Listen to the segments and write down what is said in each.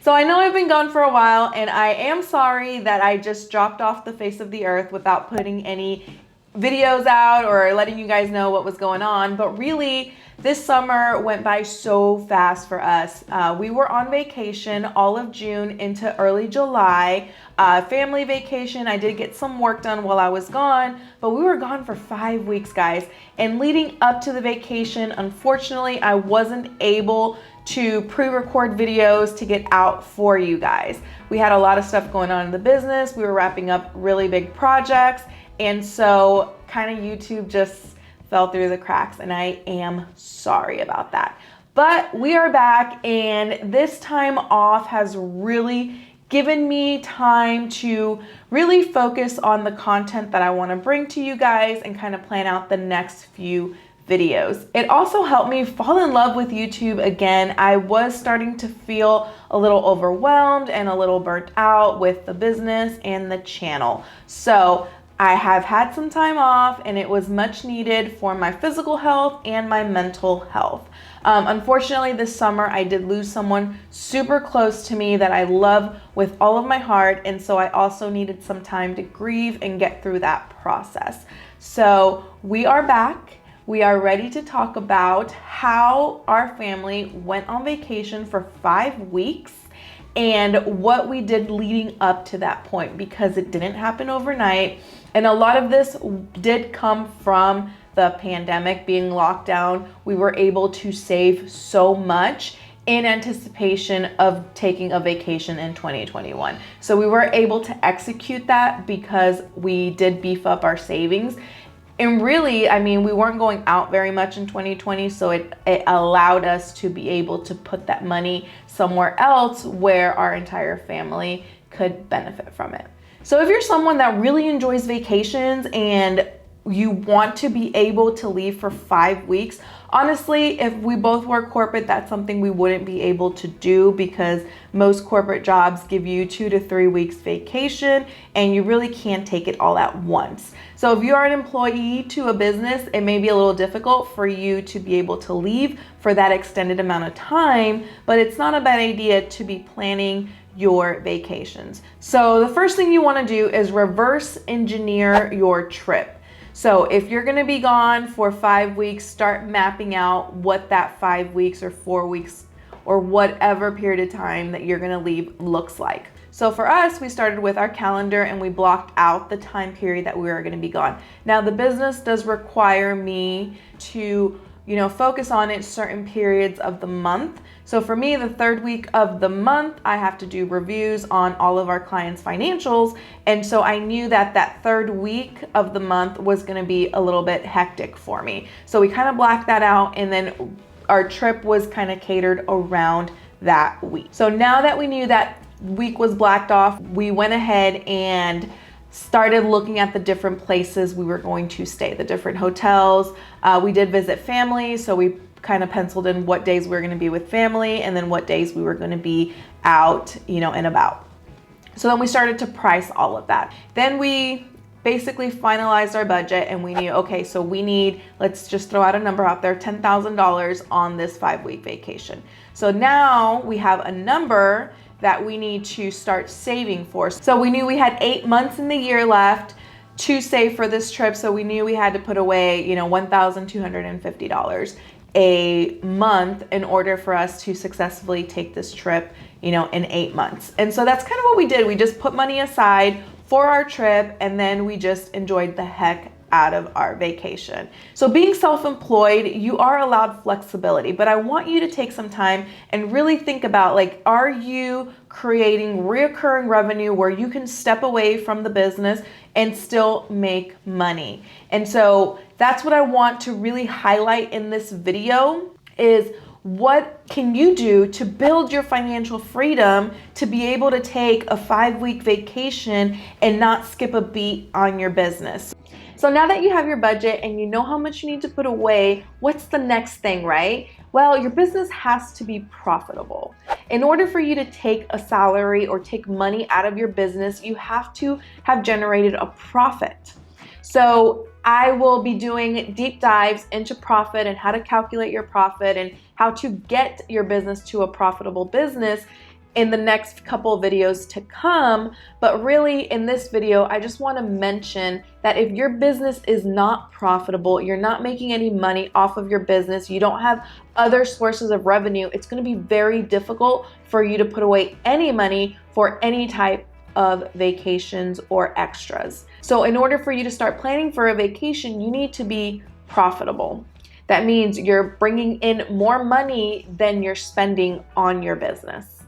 So I know I've been gone for a while, and I am sorry that I just dropped off the face of the earth without putting any videos out or letting you guys know what was going on. But really, this summer went by so fast for us. We were on vacation all of June into early July, family vacation. I did get some work done while I was gone, but we were gone for 5 weeks, guys. And leading up to the vacation, unfortunately, I wasn't able to pre-record videos to get out for you guys. We had a lot of stuff going on in the business. We were wrapping up really big projects. And so kind of YouTube just fell through the cracks, and I am sorry about that. But we are back, and this time off has really given me time to really focus on the content that I want to bring to you guys and kind of plan out the next few videos. It also helped me fall in love with YouTube again. I was starting to feel a little overwhelmed and a little burnt out with the business and the channel. So I have had some time off, and it was much needed for my physical health and my mental health. Unfortunately, this summer I did lose someone super close to me that I love with all of my heart, and so I also needed some time to grieve and get through that process. So we are back. We are ready to talk about how our family went on vacation for 5 weeks and what we did leading up to that point, because it didn't happen overnight. And a lot of this did come from the pandemic being locked down. We were able to save so much in anticipation of taking a vacation in 2021. So we were able to execute that because we did beef up our savings. And really, I mean, we weren't going out very much in 2020, so it allowed us to be able to put that money somewhere else where our entire family could benefit from it. So if you're someone that really enjoys vacations and you want to be able to leave for 5 weeks, honestly, if we both work corporate, that's something we wouldn't be able to do, because most corporate jobs give you 2 to 3 weeks vacation, and you really can't take it all at once. So if you are an employee to a business, it may be a little difficult for you to be able to leave for that extended amount of time, but it's not a bad idea to be planning your vacations. So the first thing you want to do is reverse engineer your trip. So if you're going to be gone for 5 weeks, start mapping out what that 5 weeks or 4 weeks or whatever period of time that you're going to leave looks like. So for us, we started with our calendar and we blocked out the time period that we were going to be gone. Now the business does require me to focus on it certain periods of the month. So for me, the 3rd week of the month, I have to do reviews on all of our clients' financials. And so I knew that that 3rd week of the month was going to be a little bit hectic for me. So we kind of blacked that out, and then our trip was kind of catered around that week. So now that we knew that week was blacked off, we went ahead and started looking at the different places we were going to stay, the different hotels. We did visit family, so we kind of penciled in what days we were going to be with family and then what days we were going to be out, and about. So then we started to price all of that. Then we basically finalized our budget, and we knew, okay, so we need, let's just throw out a number out there, $10,000 on this 5-week vacation. So now we have a number that we need to start saving for. So we knew we had 8 months in the year left to save for this trip. So we knew we had to put away, $1,250 a month in order for us to successfully take this trip, in 8 months. And so that's kind of what we did. We just put money aside for our trip, and then we just enjoyed the heck out of our vacation. So being self-employed, you are allowed flexibility, but I want you to take some time and really think about, are you creating recurring revenue where you can step away from the business and still make money? And so that's what I want to really highlight in this video is, what can you do to build your financial freedom to be able to take a 5-week vacation and not skip a beat on your business? So now that you have your budget and you know how much you need to put away, what's the next thing, right? Well, your business has to be profitable. In order for you to take a salary or take money out of your business, you have to have generated a profit. So I will be doing deep dives into profit and how to calculate your profit and how to get your business to a profitable business in the next couple of videos to come. But really in this video, I just want to mention that if your business is not profitable, you're not making any money off of your business, you don't have other sources of revenue, it's going to be very difficult for you to put away any money for any type of vacations or extras. So in order for you to start planning for a vacation, you need to be profitable. That means you're bringing in more money than you're spending on your business.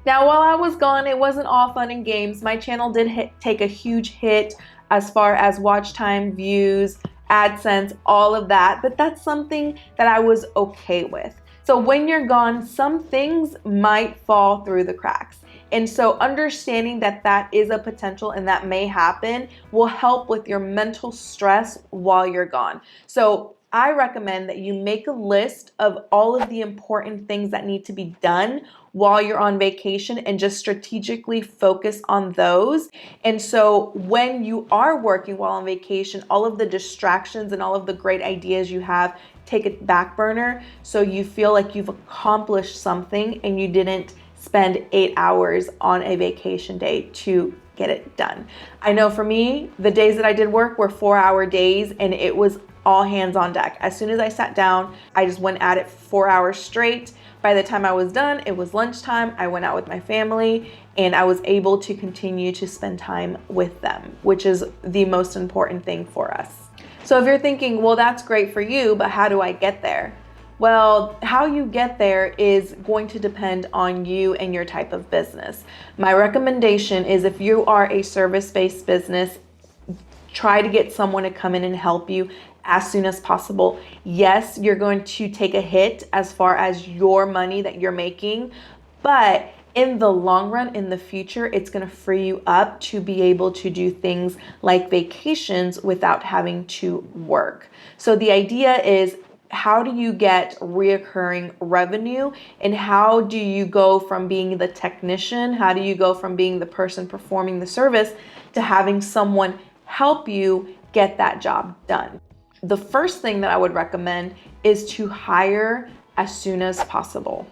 Now, while I was gone, it wasn't all fun and games. My channel did take a huge hit as far as watch time, views, AdSense, all of that, but that's something that I was okay with. So when you're gone, some things might fall through the cracks. And so understanding that that is a potential and that may happen will help with your mental stress while you're gone. So I recommend that you make a list of all of the important things that need to be done while you're on vacation and just strategically focus on those. And so when you are working while on vacation, all of the distractions and all of the great ideas you have, take a back burner so you feel like you've accomplished something and you didn't spend 8 hours on a vacation day to get it done. I know for me, the days that I did work were 4-hour days and it was all hands on deck. As soon as I sat down, I just went at it 4 hours straight. By the time I was done, it was lunchtime. I went out with my family and I was able to continue to spend time with them, which is the most important thing for us. So if you're thinking, well, that's great for you, but how do I get there? Well, how you get there is going to depend on you and your type of business. My recommendation is if you are a service-based business, try to get someone to come in and help you as soon as possible. Yes, you're going to take a hit as far as your money that you're making, but in the long run, in the future, it's going to free you up to be able to do things like vacations without having to work. So the idea is, how do you get reoccurring revenue and how do you go from being the technician, how do you go from being the person performing the service to having someone help you get that job done? The first thing that I would recommend is to hire as soon as possible.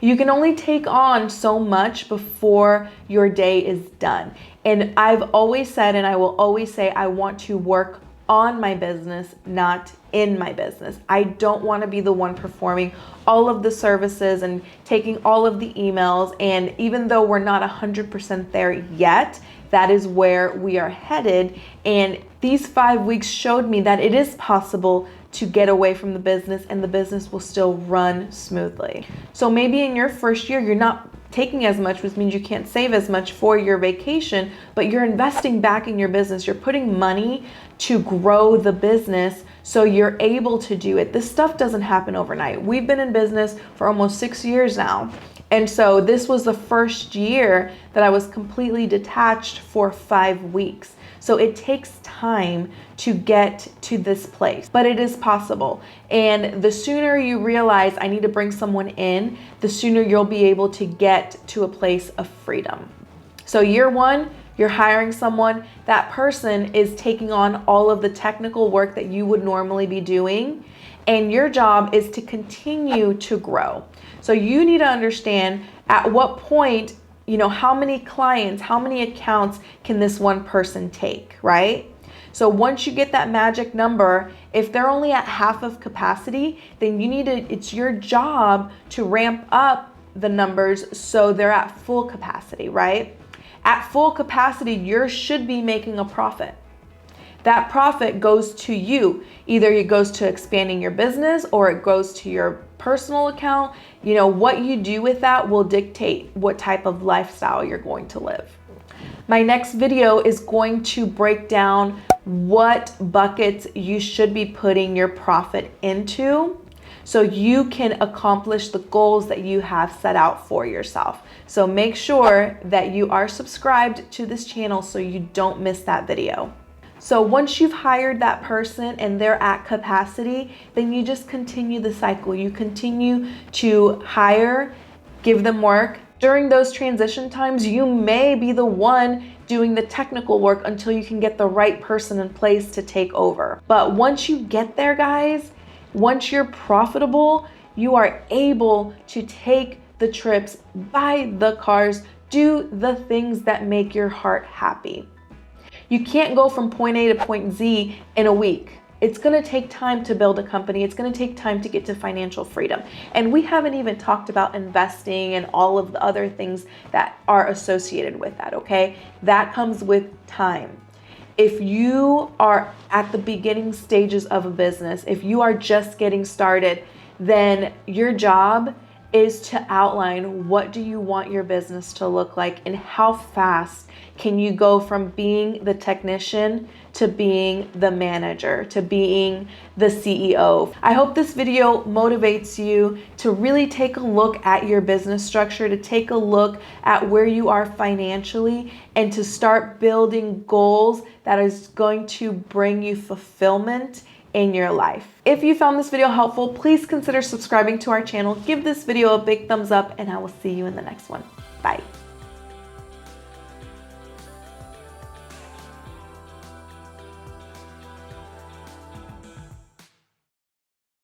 You can only take on so much before your day is done. And I've always said, and I will always say, I want to work on my business, not in my business. I don't want to be the one performing all of the services and taking all of the emails. And even though we're not 100% there yet, that is where we are headed. And these 5 weeks showed me that it is possible to get away from the business and the business will still run smoothly. So maybe in your first year, you're not taking as much, which means you can't save as much for your vacation, but you're investing back in your business. You're putting money to grow the business so you're able to do it. This stuff doesn't happen overnight. We've been in business for almost 6 years now. And so this was the first year that I was completely detached for 5 weeks. So it takes time to get to this place, but it is possible. And the sooner you realize I need to bring someone in, the sooner you'll be able to get to a place of freedom. So year one, you're hiring someone. That person is taking on all of the technical work that you would normally be doing. And your job is to continue to grow. So you need to understand at what point, how many clients, how many accounts can this one person take, right? So once you get that magic number, if they're only at half of capacity, then it's your job to ramp up the numbers so they're at full capacity, right? At full capacity, you should be making a profit. That profit goes to you. Either it goes to expanding your business or it goes to your personal account. What you do with that will dictate what type of lifestyle you're going to live. My next video is going to break down what buckets you should be putting your profit into so you can accomplish the goals that you have set out for yourself. So make sure that you are subscribed to this channel so you don't miss that video. So once you've hired that person and they're at capacity, then you just continue the cycle. You continue to hire, give them work. During those transition times, you may be the one doing the technical work until you can get the right person in place to take over. But once you get there, guys, once you're profitable, you are able to take the the trips, buy the cars, do the things that make your heart happy. You can't go from point A to point Z in a week. It's gonna take time to build a company. It's gonna take time to get to financial freedom. And we haven't even talked about investing and all of the other things that are associated with that, okay? That comes with time. If you are at the beginning stages of a business, if you are just getting started, then your job is to outline what do you want your business to look like and how fast can you go from being the technician to being the manager, to being the CEO. I hope this video motivates you to really take a look at your business structure, to take a look at where you are financially, and to start building goals that is going to bring you fulfillment in your life. If you found this video helpful, please consider subscribing to our channel. Give this video a big thumbs up, and I will see you in the next one. Bye.